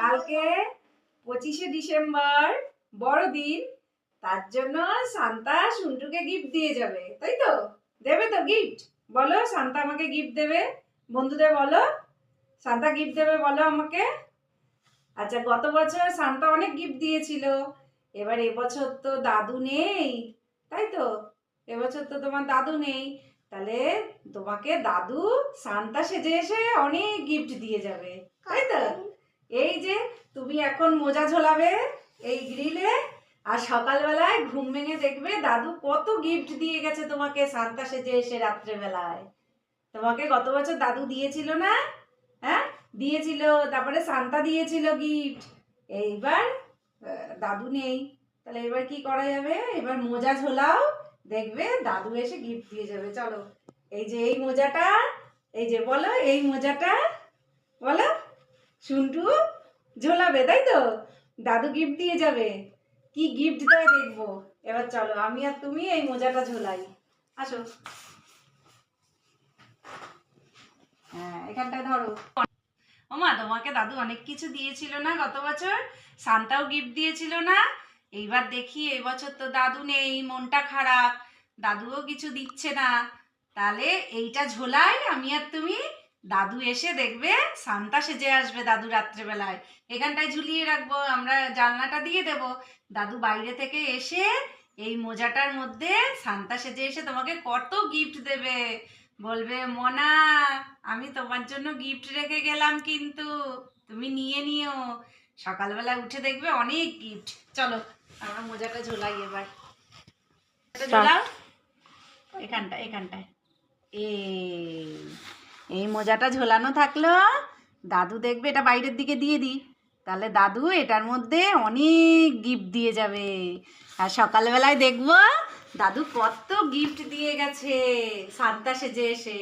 কালকে 25শে ডিসেম্বর বড়দিন, তার জন্য সান্তা সুন্টুকে গিফট দিয়ে যাবে, তাই তো? দেবে তো গিফট? বলো সান্তা আমাকে গিফট দেবে, বন্ধুদের বলো সান্তা গিফট দেবে, বলো আমাকে। আচ্ছা, গত বছর সান্তা অনেক গিফট দিয়েছিল, এবার এবছর তো দাদু নেই, তাই তো? এবছর তো তোমার দাদু নেই, তাহলে তোমাকে দাদু সান্তা সেজে এসে অনেক গিফট দিয়ে যাবে, তাই তো? এই যে তুমি এখন মোজা ঝোলাবে এই গ্রিলে, আর সকালবেলায় ঘুম ভেঙে দেখবে দাদু কত গিফট দিয়ে গেছে তোমাকে সান্তা সেজে এসে রাত্রেবেলায়। তোমাকে গত বছর দাদু দিয়েছিল না? হ্যাঁ দিয়েছিল, তারপরে সান্তা দিয়েছিল গিফট। এইবার দাদু নেই, তাহলে এবার কি করা যাবে? এবার মোজা ঝোলাও, দেখবে দাদু এসে গিফট দিয়ে যাবে। চলো, এই যে এই মোজাটা, এই যে বলো এই মোজাটা, বলো শুন্টু ঝোলাবে, তাই তো? দাদু গিফট দিয়ে যাবে, কি গিফট দেয় দেখবো। এবার চলো আমি আর তুমি এই মোজাটা ঝোলাই, আসো। হ্যাঁ, এখানটায় ধরো। ওমা, তোমাকে দাদু অনেক কিছু দিয়েছিল না গত বছর? সান্তাও গিফট দিয়েছিল না? এইবার দেখি এবছর তো দাদু নেই, মনটা খারাপ, দাদুও কিছু দিচ্ছে না, তাহলে এইটা ঝোলাই আমি আর তুমি, দাদু এসে দেখবে সান্তা সেজে আসবে দাদু রাত্রেবেলায়। এখানটায় ঝুলিয়ে রাখবো, আমরা জানলাটা দিয়ে দেব, দাদু বাইরে থেকে এসে এই মোজাটার মধ্যে সান্তা সেজে এসে তোমাকে কত গিফট দেবে, বলবে মনা আমি তোমার জন্য গিফট রেখে গেলাম, কিন্তু তুমি নিয়ে নিও। সকালবেলা উঠে দেখবে অনেক গিফট। চলো আমরা মোজাটা ঝোলাই এবার, ঝোলাও এখানটা এখানটায়। এই মোজাটা ঝোলানো থাকলো, দাদু দেখবে, এটা বাইরের দিকে দিয়ে দিই, তাহলে দাদু এটার মধ্যে অনেক গিফট দিয়ে যাবে। আর সকালবেলায় দেখবো দাদু কত গিফট দিয়ে গেছে সান্তা সেজে এসে।